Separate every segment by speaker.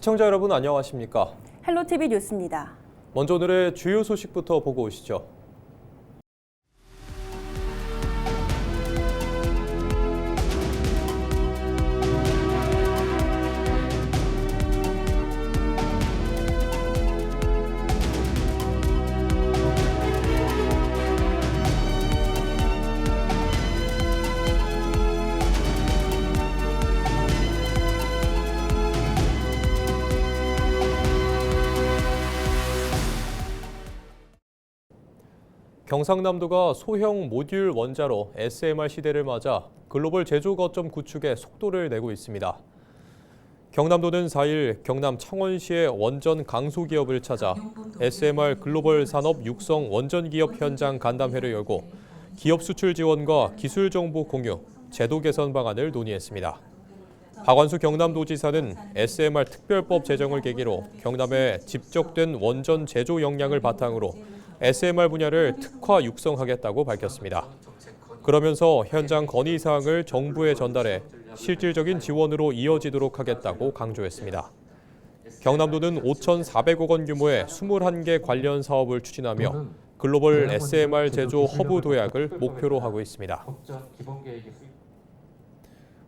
Speaker 1: 시청자 여러분 안녕하십니까?
Speaker 2: 헬로티비 뉴스입니다.
Speaker 1: 먼저 오늘의 주요 소식부터 보고 오시죠. 경상남도가 소형 모듈 원자로 SMR 시대를 맞아 글로벌 제조 거점 구축에 속도를 내고 있습니다. 경남도는 4일 경남 창원시의 원전 강소기업을 찾아 SMR 글로벌 산업 육성 원전 기업 현장 간담회를 열고 기업 수출 지원과 기술 정보 공유, 제도 개선 방안을 논의했습니다. 박완수 경남도지사는 SMR 특별법 제정을 계기로 경남에 집적된 원전 제조 역량을 바탕으로 SMR 분야를 특화 육성하겠다고 밝혔습니다. 그러면서 현장 건의사항을 정부에 전달해 실질적인 지원으로 이어지도록 하겠다고 강조했습니다. 경남도는 5,400억 원 규모의 21개 관련 사업을 추진하며 글로벌 SMR 제조 허브 도약을 목표로 하고 있습니다.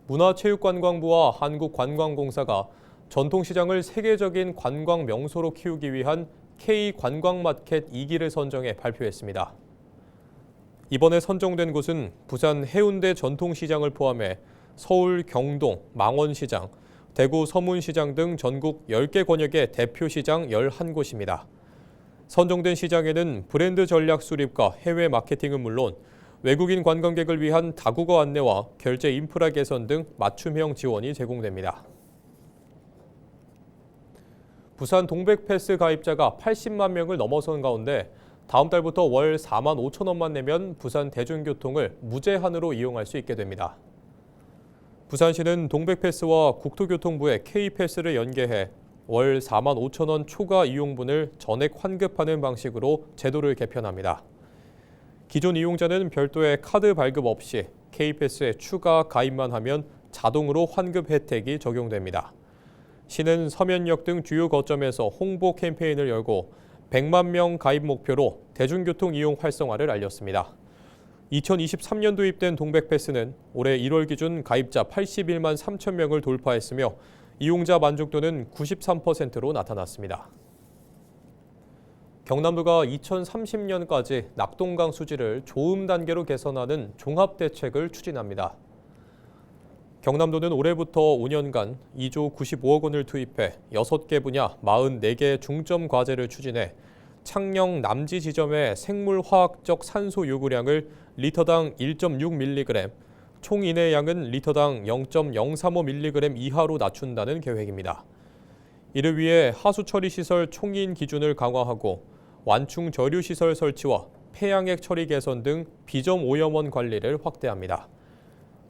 Speaker 1: 문화체육관광부와 한국관광공사가 전통시장을 세계적인 관광 명소로 키우기 위한 K 관광마켓 2기를 선정해 발표했습니다. 이번에 선정된 곳은 부산 해운대 전통시장을 포함해 서울 경동, 망원시장, 대구 서문시장 등 전국 10개 권역의 대표 시장 11곳입니다. 선정된 시장에는 브랜드 전략 수립과 해외 마케팅은 물론 외국인 관광객을 위한 다국어 안내와 결제 인프라 개선 등 맞춤형 지원이 제공됩니다. 부산 동백패스 가입자가 80만 명을 넘어선 가운데 다음 달부터 월 4만 5천 원만 내면 부산 대중교통을 무제한으로 이용할 수 있게 됩니다. 부산시는 동백패스와 국토교통부의 K패스를 연계해 월 4만 5천 원 초과 이용분을 전액 환급하는 방식으로 제도를 개편합니다. 기존 이용자는 별도의 카드 발급 없이 K패스에 추가 가입만 하면 자동으로 환급 혜택이 적용됩니다. 시는 서면역 등 주요 거점에서 홍보 캠페인을 열고 100만 명 가입 목표로 대중교통 이용 활성화를 알렸습니다. 2023년 도입된 동백패스는 올해 1월 기준 가입자 81만 3천 명을 돌파했으며 이용자 만족도는 93%로 나타났습니다. 경남도가 2030년까지 낙동강 수질을 조음 단계로 개선하는 종합대책을 추진합니다. 경남도는 올해부터 5년간 2조 95억 원을 투입해 6개 분야 44개 중점 과제를 추진해 창녕 남지 지점의 생물화학적 산소 요구량을 리터당 1.6mg, 총 인해량은 리터당 0.035mg 이하로 낮춘다는 계획입니다. 이를 위해 하수 처리 시설 총인 기준을 강화하고 완충 저류 시설 설치와 폐양액 처리 개선 등 비점 오염원 관리를 확대합니다.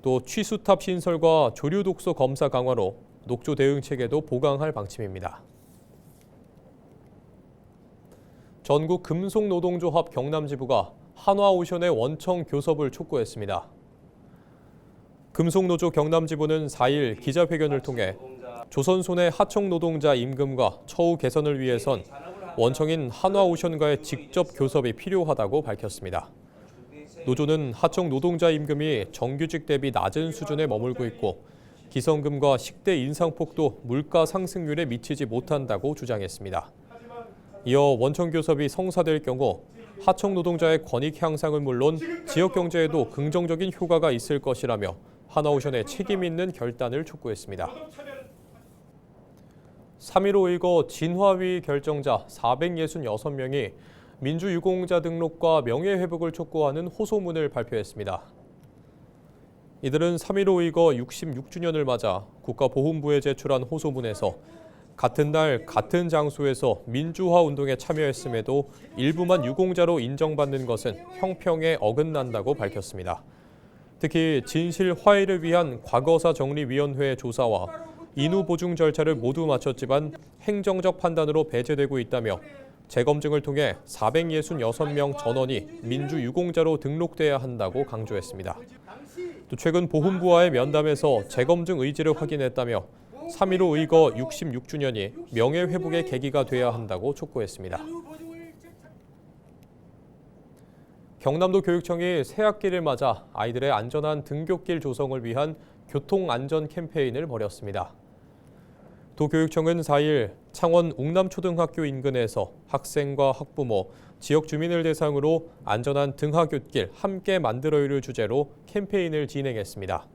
Speaker 1: 또 취수탑 신설과 조류 독소 검사 강화로 녹조 대응 체계도 보강할 방침입니다. 전국 금속노동조합 경남지부가 한화오션의 원청 교섭을 촉구했습니다. 금속노조 경남지부는 4일 기자회견을 통해 조선소내 하청 노동자 임금과 처우 개선을 위해선 원청인 한화오션과의 직접 교섭이 필요하다고 밝혔습니다. 노조는 하청 노동자 임금이 정규직 대비 낮은 수준에 머물고 있고 기성금과 식대 인상폭도 물가 상승률에 미치지 못한다고 주장했습니다. 이어 원청 교섭이 성사될 경우 하청 노동자의 권익 향상은 물론 지역 경제에도 긍정적인 효과가 있을 것이라며 한화오션의 책임 있는 결단을 촉구했습니다. 3.15 의거 진화위 결정자 466명이 민주유공자 등록과 명예회복을 촉구하는 호소문을 발표했습니다. 이들은 3.15 의거 66주년을 맞아 국가보훈부에 제출한 호소문에서 같은 날 같은 장소에서 민주화 운동에 참여했음에도 일부만 유공자로 인정받는 것은 형평에 어긋난다고 밝혔습니다. 특히 진실 화해를 위한 과거사 정리위원회의 조사와 인후 보증 절차를 모두 마쳤지만 행정적 판단으로 배제되고 있다며 재검증을 통해 466명 전원이 민주유공자로 등록돼야 한다고 강조했습니다. 또 최근 보훈부와의 면담에서 재검증 의지를 확인했다며 3.15 의거 66주년이 명예회복의 계기가 돼야 한다고 촉구했습니다. 경남도 교육청이 새학기를 맞아 아이들의 안전한 등굣길 조성을 위한 교통안전 캠페인을 벌였습니다. 도교육청은 4일 창원 웅남초등학교 인근에서 학생과 학부모, 지역 주민을 대상으로 안전한 등하굣길 함께 만들어요를 주제로 캠페인을 진행했습니다.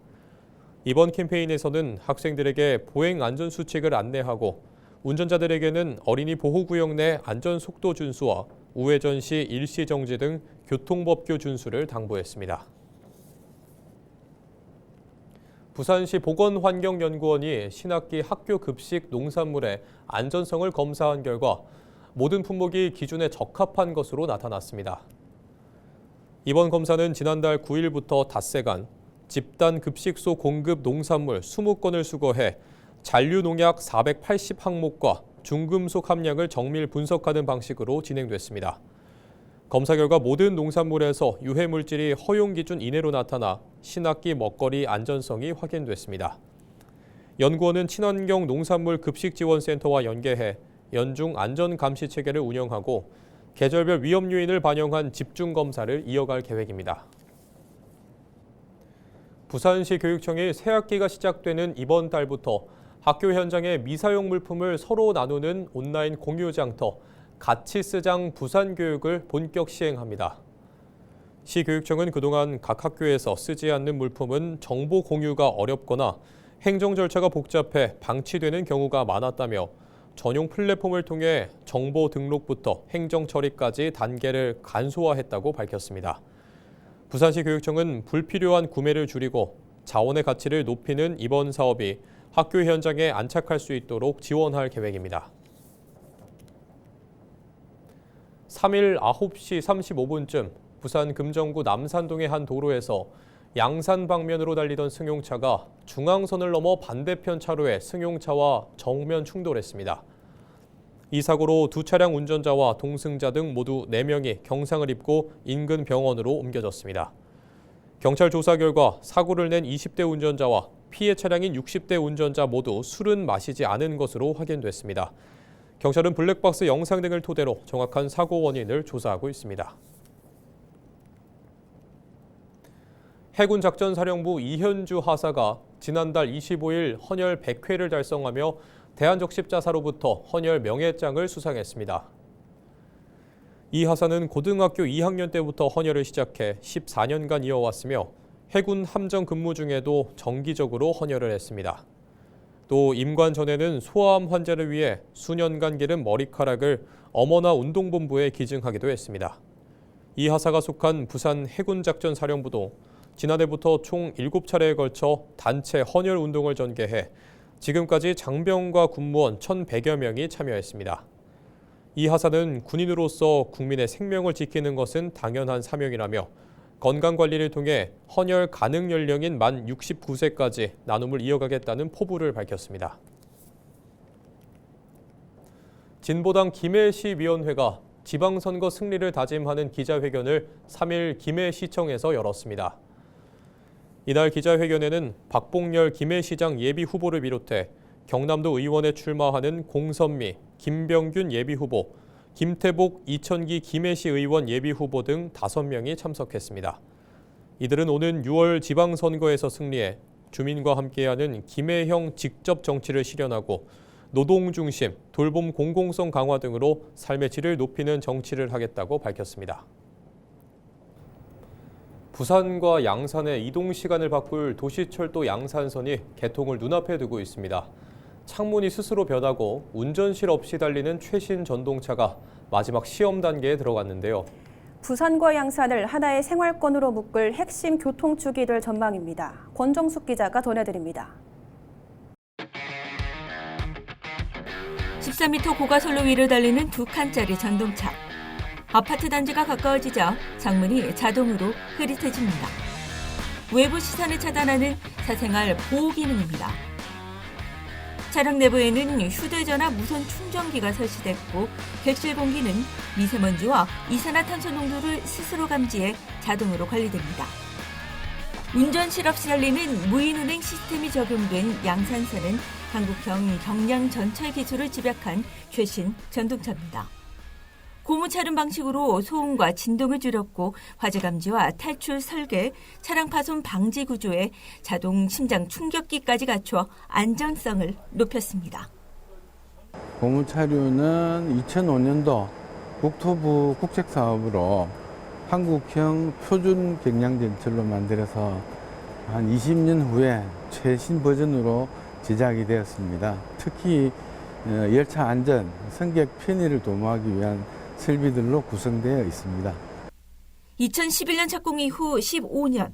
Speaker 1: 이번 캠페인에서는 학생들에게 보행 안전 수칙을 안내하고 운전자들에게는 어린이 보호구역 내 안전속도 준수와 우회전 시 일시 정지 등 교통법규 준수를 당부했습니다. 부산시 보건환경연구원이 신학기 학교 급식 농산물의 안전성을 검사한 결과 모든 품목이 기준에 적합한 것으로 나타났습니다. 이번 검사는 지난달 9일부터 닷새간 집단 급식소 공급 농산물 20건을 수거해 잔류농약 480항목과 중금속 함량을 정밀 분석하는 방식으로 진행됐습니다. 검사 결과 모든 농산물에서 유해 물질이 허용 기준 이내로 나타나 신학기 먹거리 안전성이 확인됐습니다. 연구원은 친환경 농산물 급식지원센터와 연계해 연중 안전 감시 체계를 운영하고 계절별 위험 요인을 반영한 집중 검사를 이어갈 계획입니다. 부산시 교육청이 새학기가 시작되는 이번 달부터 학교 현장에 미사용 물품을 서로 나누는 온라인 공유 장터 가치스장 부산교육을 본격 시행합니다. 시교육청은 그동안 각 학교에서 쓰지 않는 물품은 정보 공유가 어렵거나 행정 절차가 복잡해 방치되는 경우가 많았다며 전용 플랫폼을 통해 정보 등록부터 행정 처리까지 단계를 간소화했다고 밝혔습니다. 부산시 교육청은 불필요한 구매를 줄이고 자원의 가치를 높이는 이번 사업이 학교 현장에 안착할 수 있도록 지원할 계획입니다. 3일 9시 35분쯤 부산 금정구 남산동의 한 도로에서 양산 방면으로 달리던 승용차가 중앙선을 넘어 반대편 차로에 승용차와 정면 충돌했습니다. 이 사고로 두 차량 운전자와 동승자 등 모두 4명이 경상을 입고 인근 병원으로 옮겨졌습니다. 경찰 조사 결과 사고를 낸 20대 운전자와 피해 차량인 60대 운전자 모두 술은 마시지 않은 것으로 확인됐습니다. 경찰은 블랙박스 영상 등을 토대로 정확한 사고 원인을 조사하고 있습니다. 해군작전사령부 이현주 하사가 지난달 25일 헌혈 100회를 달성하며 대한적십자사로부터 헌혈 명예장을 수상했습니다. 이 하사는 고등학교 2학년 때부터 헌혈을 시작해 14년간 이어왔으며 해군 함정 근무 중에도 정기적으로 헌혈을 했습니다. 또 임관 전에는 소아암 환자를 위해 수년간 기른 머리카락을 어머나 운동본부에 기증하기도 했습니다. 이 하사가 속한 부산 해군작전사령부도 지난해부터 총 7차례에 걸쳐 단체 헌혈 운동을 전개해 지금까지 장병과 군무원 1,100여 명이 참여했습니다. 이 하사는 군인으로서 국민의 생명을 지키는 것은 당연한 사명이라며 건강관리를 통해 헌혈 가능 연령인 만 69세까지 나눔을 이어가겠다는 포부를 밝혔습니다. 진보당 김해시위원회가 지방선거 승리를 다짐하는 기자회견을 3일 김해시청에서 열었습니다. 이날 기자회견에는 박봉렬 김해시장 예비후보를 비롯해 경남도 의원에 출마하는 공선미, 김병균 예비후보, 김태복 이천기 김해시 의원 예비후보 등 5명이 참석했습니다. 이들은 오는 6월 지방선거에서 승리해 주민과 함께하는 김해형 직접 정치를 실현하고 노동 중심, 돌봄 공공성 강화 등으로 삶의 질을 높이는 정치를 하겠다고 밝혔습니다. 부산과 양산의 이동 시간을 바꿀 도시철도 양산선이 개통을 눈앞에 두고 있습니다. 창문이 스스로 변하고 운전실 없이 달리는 최신 전동차가 마지막 시험 단계에 들어갔는데요.
Speaker 2: 부산과 양산을 하나의 생활권으로 묶을 핵심 교통축이 될 전망입니다. 권정숙 기자가 전해드립니다.
Speaker 3: 13m 고가선로 위를 달리는 2칸짜리 전동차. 아파트 단지가 가까워지자 창문이 자동으로 흐릿해집니다. 외부 시선을 차단하는 사생활 보호 기능입니다. 차량 내부에는 휴대전화 무선 충전기가 설치됐고 객실 공기는 미세먼지와 이산화탄소 농도를 스스로 감지해 자동으로 관리됩니다. 운전실 없이 달리는 무인운행 시스템이 적용된 양산선은 한국형 경량 전철 기술을 집약한 최신 전동차입니다. 고무차륜 방식으로 소음과 진동을 줄였고 화재 감지와 탈출 설계, 차량 파손 방지 구조에 자동 심장 충격기까지 갖춰 안전성을 높였습니다.
Speaker 4: 고무차륜은 2005년도 국토부 국책사업으로 한국형 표준 경량전철로 만들어서 한 20년 후에 최신 버전으로 제작이 되었습니다. 특히 열차 안전, 승객 편의를 도모하기 위한 설비들로 구성되어 있습니다.
Speaker 3: 2011년 착공 이후 15년,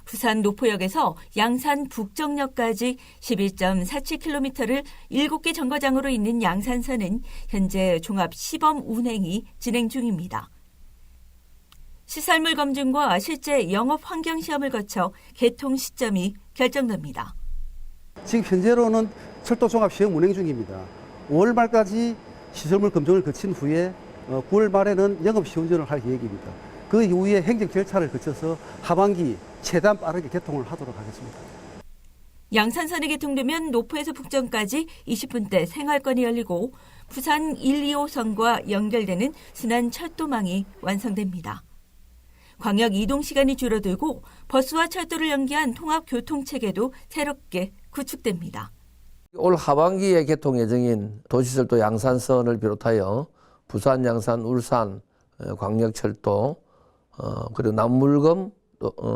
Speaker 3: 부산 노포역에서 양산 북정역까지 11.47km를 7개 정거장으로 잇는 양산선은 현재 종합 시범 운행이 진행 중입니다. 시설물 검증과 실제 영업 환경 시험을 거쳐 개통 시점이 결정됩니다.
Speaker 5: 지금 현재로는 철도 종합 시험 운행 중입니다. 5월 말까지 시설물 검증을 거친 후에 9월 말에는 영업 시운전을 할 계획입니다. 그 이후에 행정 절차를 거쳐서 하반기 최대한 빠르게 개통을 하도록 하겠습니다.
Speaker 3: 양산선이 개통되면 노포에서 북정까지 20분대 생활권이 열리고 부산 1, 2호선과 연결되는 순환 철도망이 완성됩니다. 광역 이동 시간이 줄어들고 버스와 철도를 연계한 통합 교통체계도 새롭게 구축됩니다.
Speaker 6: 올 하반기에 개통 예정인 도시철도 양산선을 비롯하여 부산, 양산, 울산, 광역철도, 그리고 남물검,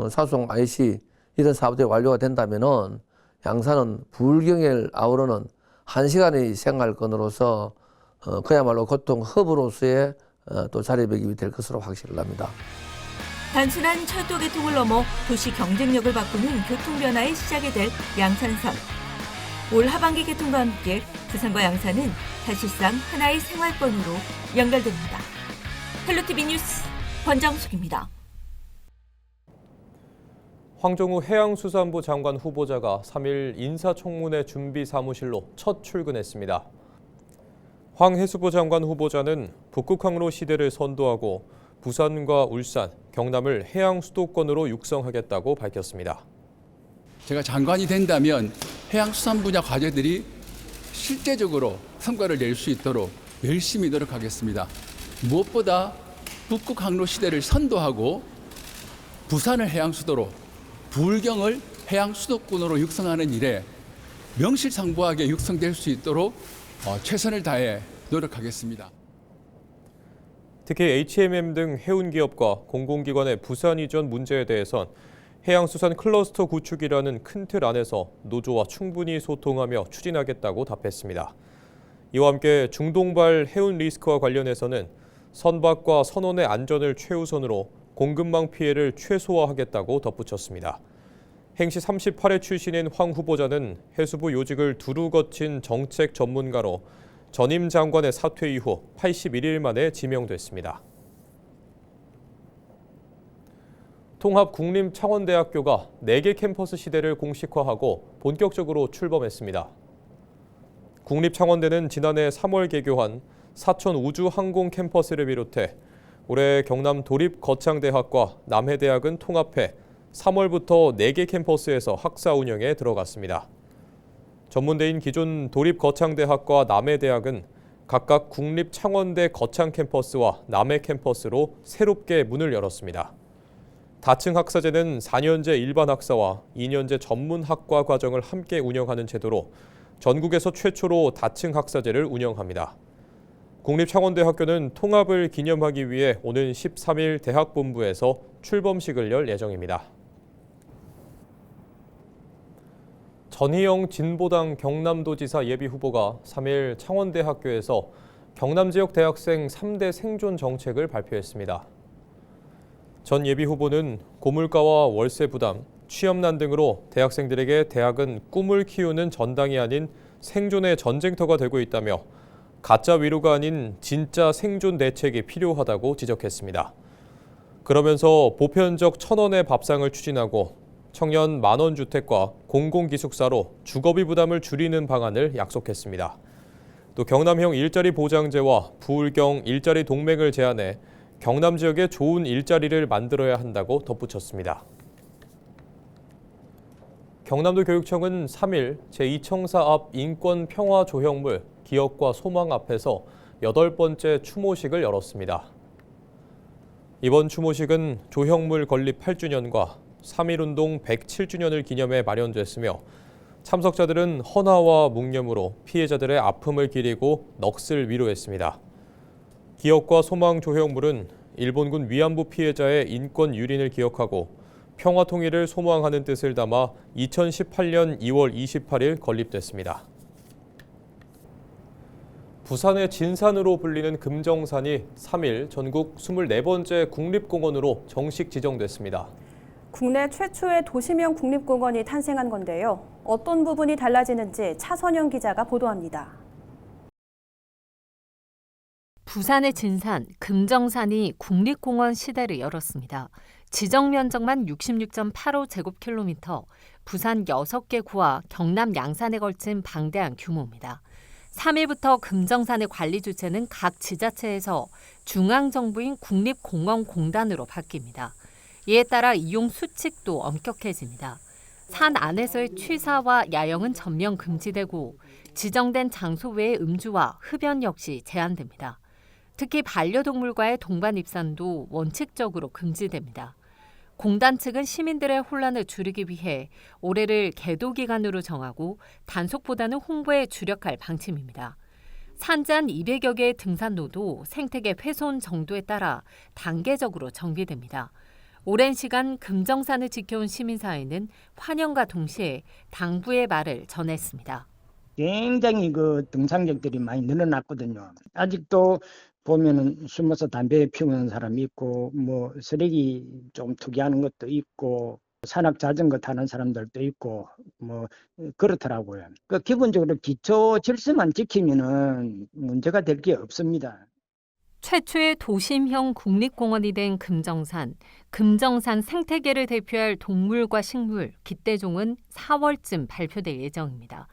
Speaker 6: 사송, IC 이런 사업들이 완료가 된다면은 양산은 부울경을 아우르는 1시간의 생활권으로서 그야말로 교통 허브로서의 또 자리매김이 될 것으로 확신을 합니다.
Speaker 3: 단순한 철도 개통을 넘어 도시 경쟁력을 바꾸는 교통 변화의 시작이 될 양산선. 올 하반기 개통과 함께 부산과 양산은 사실상 하나의 생활권으로 연결됩니다. 헬로티비 뉴스 권정숙입니다.
Speaker 1: 황정우 해양수산부 장관 후보자가 3일 인사청문회 준비 사무실로 첫 출근했습니다. 황 해수부 장관 후보자는 북극항로 시대를 선도하고 부산과 울산, 경남을 해양 수도권으로 육성하겠다고 밝혔습니다.
Speaker 7: 제가 장관이 된다면 해양수산 분야 과제들이 실제적으로 성과를 낼 수 있도록 열심히 노력하겠습니다. 무엇보다 북극항로 시대를 선도하고 부산을 해양수도로, 부울경을 해양수도권으로 육성하는 일에 명실상부하게 육성될 수 있도록 최선을 다해 노력하겠습니다.
Speaker 1: 특히 H&M 등 해운기업과 공공기관의 부산 이전 문제에 대해선 해양수산 클러스터 구축이라는 큰 틀 안에서 노조와 충분히 소통하며 추진하겠다고 답했습니다. 이와 함께 중동발 해운 리스크와 관련해서는 선박과 선원의 안전을 최우선으로 공급망 피해를 최소화하겠다고 덧붙였습니다. 행시 38회 출신인 황 후보자는 해수부 요직을 두루 거친 정책 전문가로 전임 장관의 사퇴 이후 81일 만에 지명됐습니다. 통합국립창원대학교가 4개 캠퍼스 시대를 공식화하고 본격적으로 출범했습니다. 국립창원대는 지난해 3월 개교한 사천 우주항공 캠퍼스를 비롯해 올해 경남 도립거창대학과 남해대학은 통합해 3월부터 4개 캠퍼스에서 학사 운영에 들어갔습니다. 전문대인 기존 도립거창대학과 남해대학은 각각 국립창원대 거창 캠퍼스와 남해 캠퍼스로 새롭게 문을 열었습니다. 다층 학사제는 4년제 일반 학사와 2년제 전문 학과 과정을 함께 운영하는 제도로 전국에서 최초로 다층 학사제를 운영합니다. 국립창원대학교는 통합을 기념하기 위해 오는 13일 대학본부에서 출범식을 열 예정입니다. 전희영 진보당 경남도지사 예비후보가 3일 창원대학교에서 경남 지역 대학생 3대 생존 정책을 발표했습니다. 전 예비후보는 고물가와 월세 부담, 취업난 등으로 대학생들에게 대학은 꿈을 키우는 전당이 아닌 생존의 전쟁터가 되고 있다며 가짜 위로가 아닌 진짜 생존 대책이 필요하다고 지적했습니다. 그러면서 보편적 1,000원의 밥상을 추진하고 청년 만원 주택과 공공기숙사로 주거비 부담을 줄이는 방안을 약속했습니다. 또 경남형 일자리 보장제와 부울경 일자리 동맹을 제안해 경남 지역에 좋은 일자리를 만들어야 한다고 덧붙였습니다. 경남도 교육청은 3일 제2청사 앞 인권평화조형물 기억과 소망 앞에서 8번째 추모식을 열었습니다. 이번 추모식은 조형물 건립 8주년과 3.1운동 107주년을 기념해 마련됐으며 참석자들은 헌화와 묵념으로 피해자들의 아픔을 기리고 넋을 위로했습니다. 기억과 소망 조형물은 일본군 위안부 피해자의 인권 유린을 기억하고 평화 통일을 소망하는 뜻을 담아 2018년 2월 28일 건립됐습니다. 부산의 진산으로 불리는 금정산이 3일 전국 24번째 국립공원으로 정식 지정됐습니다.
Speaker 2: 국내 최초의 도시명 국립공원이 탄생한 건데요. 어떤 부분이 달라지는지 차선영 기자가 보도합니다.
Speaker 8: 부산의 진산, 금정산이 국립공원 시대를 열었습니다. 지정 면적만 66.85제곱킬로미터, 부산 6개 구와 경남 양산에 걸친 방대한 규모입니다. 3일부터 금정산의 관리 주체는 각 지자체에서 중앙정부인 국립공원공단으로 바뀝니다. 이에 따라 이용 수칙도 엄격해집니다. 산 안에서의 취사와 야영은 전면 금지되고 지정된 장소 외의 음주와 흡연 역시 제한됩니다. 특히 반려동물과의 동반 입산도 원칙적으로 금지됩니다. 공단 측은 시민들의 혼란을 줄이기 위해 올해를 계도 기간으로 정하고 단속보다는 홍보에 주력할 방침입니다. 산지 200여 개의 등산로도 생태계 훼손 정도에 따라 단계적으로 정비됩니다. 오랜 시간 금정산을 지켜온 시민사회는 환영과 동시에 당부의 말을 전했습니다.
Speaker 9: 굉장히 등산객들이 많이 늘어났거든요. 아직도 보면은 숨어서 담배 피우는 사람이 있고, 쓰레기 좀 투기하는 것도 있고, 산악 자전거 타는 사람들도 있고, 그렇더라고요. 기본적으로 기초 질서만 지키면은 문제가 될 게 없습니다.
Speaker 8: 최초의 도심형 국립공원이 된 금정산 생태계를 대표할 동물과 식물, 깃대종은 4월쯤 발표될 예정입니다.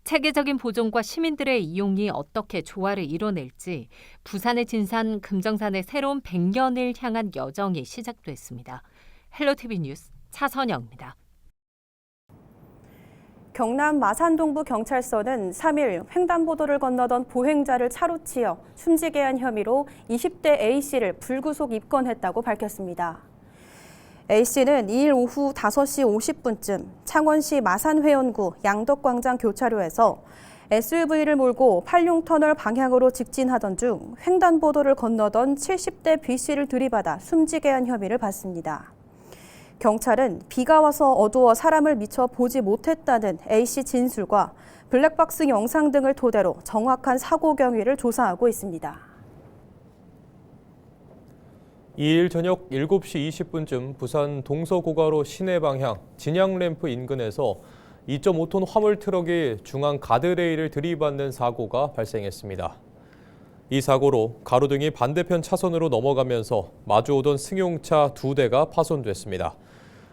Speaker 8: 체계적인 보존과 시민들의 이용이 어떻게 조화를 이뤄낼지 부산의 진산, 금정산의 새로운 100년을 향한 여정이 시작됐습니다. 헬로티비 뉴스 차선영입니다.
Speaker 2: 경남 마산동부경찰서는 3일 횡단보도를 건너던 보행자를 차로 치어 숨지게 한 혐의로 20대 A씨를 불구속 입건했다고 밝혔습니다. A씨는 2일 오후 5시 50분쯤 창원시 마산회원구 양덕광장 교차로에서 SUV를 몰고 팔룡터널 방향으로 직진하던 중 횡단보도를 건너던 70대 B씨를 들이받아 숨지게 한 혐의를 받습니다. 경찰은 비가 와서 어두워 사람을 미처 보지 못했다는 A씨 진술과 블랙박스 영상 등을 토대로 정확한 사고 경위를 조사하고 있습니다.
Speaker 1: 2일 저녁 7시 20분쯤 부산 동서고가로 시내 방향 진양램프 인근에서 2.5톤 화물 트럭이 중앙 가드레일을 들이받는 사고가 발생했습니다. 이 사고로 가로등이 반대편 차선으로 넘어가면서 마주오던 승용차 2대가 파손됐습니다.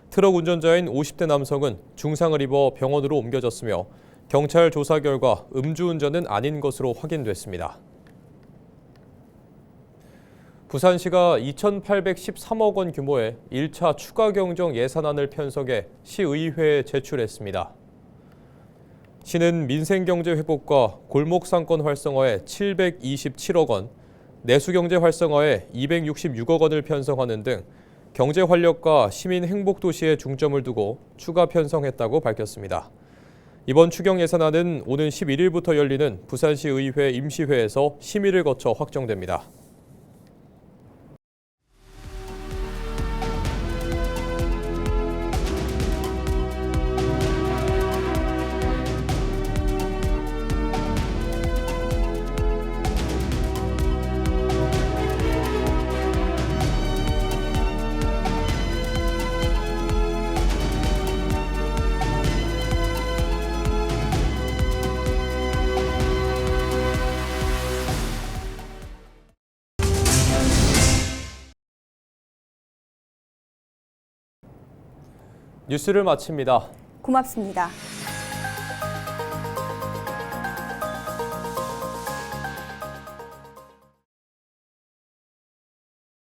Speaker 1: 트럭 운전자인 50대 남성은 중상을 입어 병원으로 옮겨졌으며 경찰 조사 결과 음주운전은 아닌 것으로 확인됐습니다. 부산시가 2,813억 원 규모의 1차 추가 경정 예산안을 편성해 시의회에 제출했습니다. 시는 민생경제 회복과 골목상권 활성화에 727억 원, 내수경제 활성화에 266억 원을 편성하는 등 경제 활력과 시민 행복 도시에 중점을 두고 추가 편성했다고 밝혔습니다. 이번 추경 예산안은 오는 11일부터 열리는 부산시 의회 임시회에서 심의를 거쳐 확정됩니다. 뉴스를 마칩니다.
Speaker 2: 고맙습니다.